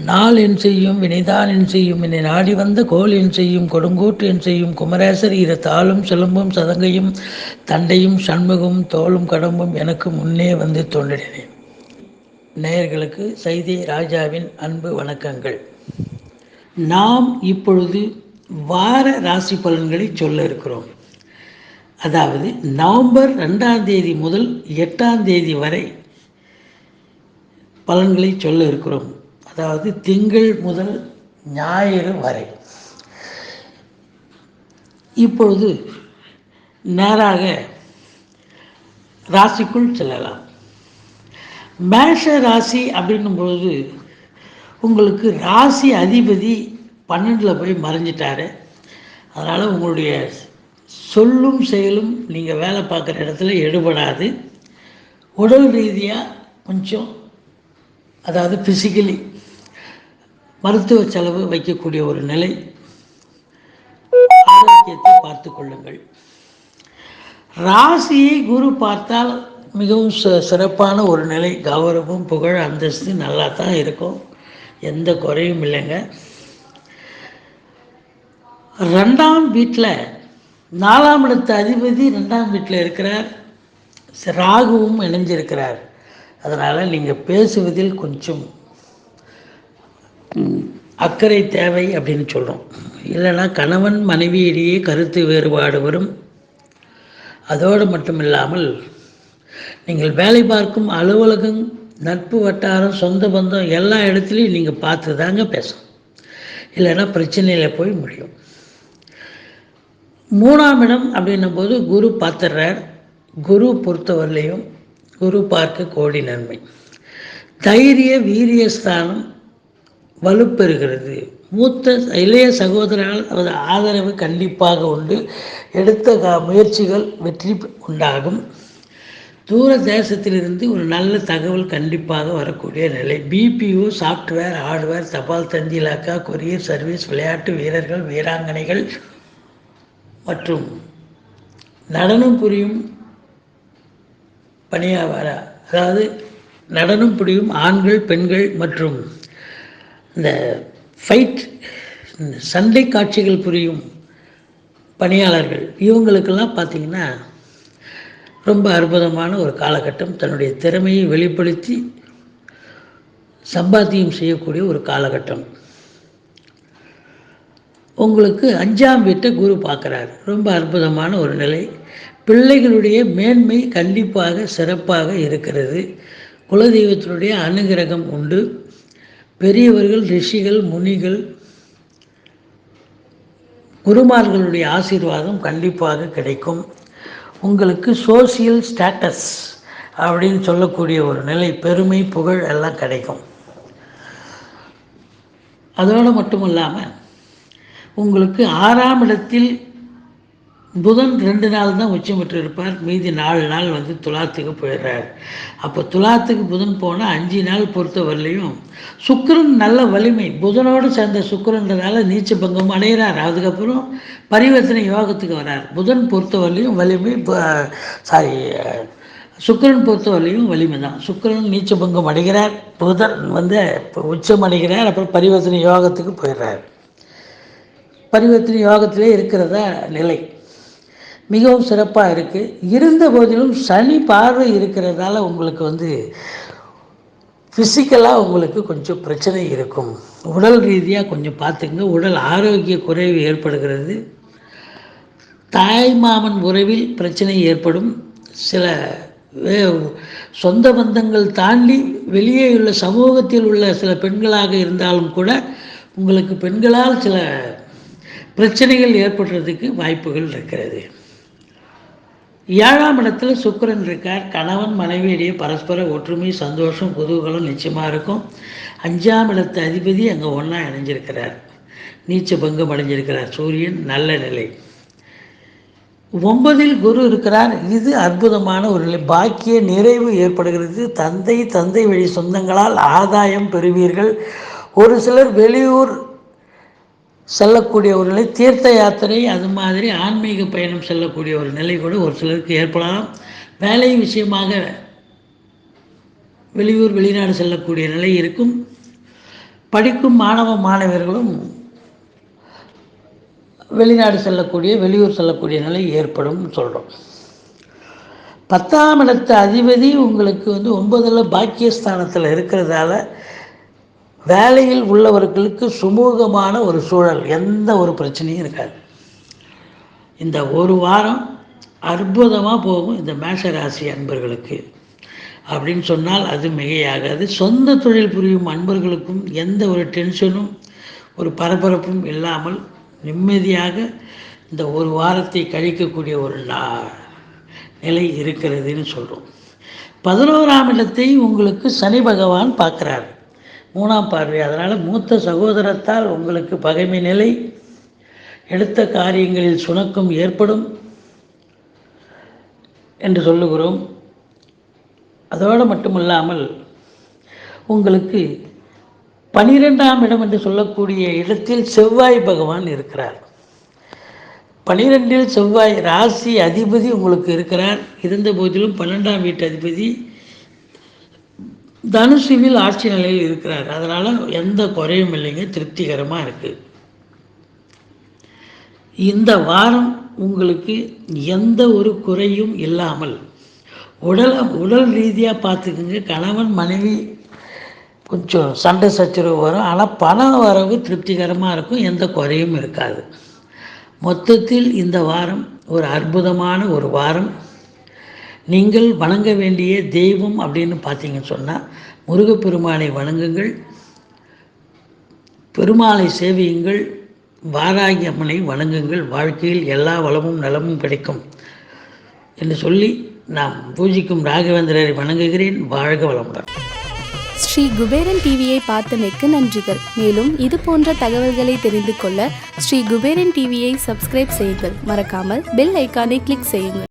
நாள் என் செய்யும் வினைதான் என் செய்யும் என்னை நாடி வந்த கோல் என் செய்யும் கொடுங்கூற்று என் செய்யும் குமரேசர் இரு தாளும் சிலம்பும் சதங்கையும் தண்டையும் சண்முகம் தோளும் கடம்பும் எனக்கு முன்னே வந்து தோன்றினேன். நேயர்களுக்கு சைதை ராஜாவின் அன்பு வணக்கங்கள். நாம் இப்பொழுது வார ராசி பலன்களை சொல்ல இருக்கிறோம். அதாவது நவம்பர் 2ஆம் தேதி முதல் 8ஆம் தேதி வரை பலன்களை சொல்ல இருக்கிறோம். அதாவது திங்கள் முதல் ஞாயிறு வரை. இப்பொழுது நேராக ராசிக்குள் செல்லலாம். மேஷ ராசி அப்படின்னும் பொழுது உங்களுக்கு ராசி அதிபதி 12 போய் மறைஞ்சிட்டாரு. அதனால் உங்களுடைய சொல்லும் செயலும் நீங்கள் வேலை பார்க்குற இடத்துல எடுபடாது. உடல் ரீதியாக கொஞ்சம், அதாவது ஃபிசிக்கலி மருத்துவ செலவு வைக்கக்கூடிய ஒரு நிலை. ஆரோக்கியத்தை பார்த்து கொள்ளுங்கள். ராசியை குரு பார்த்தால் மிகவும் சிறப்பான ஒரு நிலை. கௌரவம் புகழ் அந்தஸ்து நல்லா தான் இருக்கும், எந்த குறையும் இல்லைங்க. 2ஆம் வீட்டில் 4ஆம் இடத்து அதிபதி 2ஆம் வீட்டில் இருக்கிறார், ராகுவும் இணைஞ்சிருக்கிறார். அதனால் நீங்கள் பேசுவதில் கொஞ்சம் அக்கறை தேவை அப்படின்னு சொல்கிறோம். இல்லைன்னா கணவன் மனைவியிடையே கருத்து வேறுபாடு வரும். அதோடு மட்டும் இல்லாமல் நீங்கள் வேலை பார்க்கும் அலுவலகம், நட்பு வட்டாரம், சொந்த பந்தம் எல்லா இடத்துலையும் நீங்கள் பார்த்து தாங்க பேசணும். இல்லைன்னா பிரச்சனையில் போய் முடியும். 3ஆம் இடம் அப்படின்னும் போது குரு பார்த்துடுறார். குரு பொறுத்தவரையிலையும் குரு பார்க்க கோடி நன்மை. தைரிய வீரிய ஸ்தானம் வலுப்பெறுகிறது. மூத்த இளைய சகோதரர்கள் அவரது ஆதரவு கண்டிப்பாக உண்டு. எடுத்த முயற்சிகள் வெற்றி உண்டாகும். தூர தேசத்திலிருந்து ஒரு நல்ல தகவல் கண்டிப்பாக வரக்கூடிய நிலை. பிபிஓ, சாஃப்ட்வேர், ஹார்ட்வேர், தபால் தந்தி இலாக்கா, கொரியர் சர்வீஸ், விளையாட்டு வீரர்கள், வீராங்கனைகள் மற்றும் நடனம் புரியும் அதாவது நடனம் புரியும் ஆண்கள், பெண்கள் மற்றும் இந்த ஃபைட், சண்டை காட்சிகள் புரியும் பணியாளர்கள், இவங்களுக்கெல்லாம் பார்த்திங்கன்னா ரொம்ப அற்புதமான ஒரு காலகட்டம். தன்னுடைய திறமையை வெளிப்படுத்தி சம்பாத்தியம் செய்யக்கூடிய ஒரு காலகட்டம். உங்களுக்கு 5ஆம் வீட்டை குரு பார்க்குறார். ரொம்ப அற்புதமான ஒரு நிலை. பிள்ளைகளுடைய மேன்மை கண்டிப்பாக சிறப்பாக இருக்கிறது. குலதெய்வத்தினுடைய அனுகிரகம் உண்டு. பெரியவர்கள், ரிஷிகள், முனிகள், குருமார்களுடைய ஆசீர்வாதம் கண்டிப்பாக கிடைக்கும். உங்களுக்கு சோசியல் ஸ்டேட்டஸ் அப்படின்னு சொல்லக்கூடிய ஒரு நிலை, பெருமை புகழ் எல்லாம் கிடைக்கும். அதோடு மட்டும் இல்லாமல் உங்களுக்கு 6ஆம் இடத்தில் புதன் 2 நாள் தான் உச்சம் பெற்று இருப்பார். மீதி 4 நாள் துலாத்துக்கு போயிடுறார். அப்போ துலாத்துக்கு புதன் போனால் 5 நாள் பொறுத்த வரலையும் சுக்கிரன் நல்ல வலிமை. புதனோடு சேர்ந்த சுக்கிரன்றதால நீச்ச பங்கம் அடைகிறார். அதுக்கப்புறம் பரிவர்த்தனை யோகத்துக்கு வரார். புதன் பொறுத்த வரலையும் வலிமை, சுக்கிரன் பொறுத்த வரலையும் வலிமை தான். சுக்கிரன் நீச்ச பங்கம் அடைகிறார், புதன் உச்சம் அடைகிறார், அப்புறம் பரிவர்த்தனை யோகத்துக்கு போயிடுறார். பரிவர்த்தனை யோகத்திலே இருக்கிறதா நிலை மிகவும் சிறப்பாக இருக்குது. இருந்த போதிலும் சனி பார்வை இருக்கிறதால உங்களுக்கு ஃபிசிக்கலாக உங்களுக்கு கொஞ்சம் பிரச்சனை இருக்கும். உடல் ரீதியாக கொஞ்சம் பார்த்துங்க. உடல் ஆரோக்கிய குறைவு ஏற்படுகிறது. தாய் மாமன் உறவில் பிரச்சனை ஏற்படும். சில சொந்த பந்தங்கள் தாண்டி வெளியே உள்ள சமூகத்தில் உள்ள சில பெண்களாக இருந்தாலும் கூட உங்களுக்கு பெண்களால் சில பிரச்சனைகள் ஏற்படுறதுக்கு வாய்ப்புகள் இருக்கிறது. 7ஆம் இடத்துல சுக்கிரன் இருக்கார். கணவன் மனைவியிடையே பரஸ்பர ஒற்றுமை, சந்தோஷம், குதூகலம் நிச்சயமாக இருக்கும். 5ஆம் இடத்து அதிபதி அங்கே ஒன்றா இணைஞ்சிருக்கிறார். நீச்ச பங்கம் அடைஞ்சிருக்கிறார். சூரியன் நல்ல நிலை. 9இல் குரு இருக்கிறார். இது அற்புதமான ஒரு நிலை. பாக்கிய நிறைவு ஏற்படுகிறது. தந்தை வழி சொந்தங்களால் ஆதாயம் பெறுவீர்கள். ஒரு சிலர் வெளியூர் செல்லக்கூடிய ஒரு நிலை, தீர்த்த யாத்திரை அது மாதிரி ஆன்மீக பயணம் செல்லக்கூடிய ஒரு நிலை கூட ஒரு சிலருக்கு ஏற்படலாம். வேலை விஷயமாக வெளியூர் வெளிநாடு செல்லக்கூடிய நிலை இருக்கும். படிக்கும் மாணவ மாணவர்களும் வெளிநாடு செல்லக்கூடிய வெளியூர் செல்லக்கூடிய நிலை ஏற்படும் சொல்கிறோம். 10ஆம் இடத்து அதிபதி உங்களுக்கு 9ல் பாக்கியஸ்தானத்தில் இருக்கிறதால வேலையில் உள்ளவர்களுக்கு சுமூகமான ஒரு சூழல், எந்த ஒரு பிரச்சனையும் இருக்காது. இந்த ஒரு வாரம் அற்புதமாக போகும் இந்த மேஷ ராசி அன்பர்களுக்கு அப்படின்னு சொன்னால் அது மிகையாகாது. சொந்த தொழில் புரியும் அன்பர்களுக்கும் எந்த ஒரு டென்ஷனும் ஒரு பரபரப்பும் இல்லாமல் நிம்மதியாக இந்த ஒரு வாரத்தை கழிக்கக்கூடிய ஒரு நிலை இருக்கிறதுன்னு சொல்கிறோம். 11ஆம் இடத்தை உங்களுக்கு சனி பகவான் பார்க்குறார், 3ஆம் பார்வை. அதனால் மூத்த சகோதரத்தால் உங்களுக்கு பகைமை நிலை, எடுத்த காரியங்களில் சுணக்கம் ஏற்படும் என்று சொல்லுகிறோம். அதோடு மட்டுமில்லாமல் உங்களுக்கு 12ஆம் இடம் என்று சொல்லக்கூடிய இடத்தில் செவ்வாய் பகவான் இருக்கிறார். 12இல் செவ்வாய் ராசி அதிபதி உங்களுக்கு இருக்கிறார். இருந்த போதிலும் 12ஆம் வீட்டு அதிபதி தனுசுவில் ஆட்சி நிலையில் இருக்கிறார். அதனால் எந்த குறையும் இல்லைங்க, திருப்திகரமாக இருக்குது. இந்த வாரம் உங்களுக்கு எந்த ஒரு குறையும் இல்லாமல் உடல் ரீதியாக பார்த்துக்குங்க. கணவன் மனைவி கொஞ்சம் சண்டை சச்சரவு வரும், ஆனால் பண வரவு திருப்திகரமாக இருக்கும், எந்த குறையும் இருக்காது. மொத்தத்தில் இந்த வாரம் ஒரு அற்புதமான ஒரு வாரம். நீங்கள் வணங்க வேண்டிய தெய்வம் அப்படின்னு பார்த்தீங்கன்னு சொன்னால் முருகப்பெருமானை வணங்குங்கள், பெருமாளை சேவியுங்கள், வாராகி அம்மனை வணங்குங்கள். வாழ்க்கையில் எல்லா வளமும் நலமும் கிடைக்கும் என்று சொல்லி நாம் பூஜிக்கும் ராகவேந்திரரை வணங்குகிறேன். வாழ்க வளமுடன். ஸ்ரீ குபேரன் டிவியை பார்த்தமைக்கு நன்றிகள். மேலும் இது போன்ற தகவல்களை தெரிந்து கொள்ள ஸ்ரீ குபேரன் டிவியை சப்ஸ்கிரைப் செய்யுங்கள். மறக்காமல் பெல் ஐக்கானை கிளிக் செய்யுங்கள்.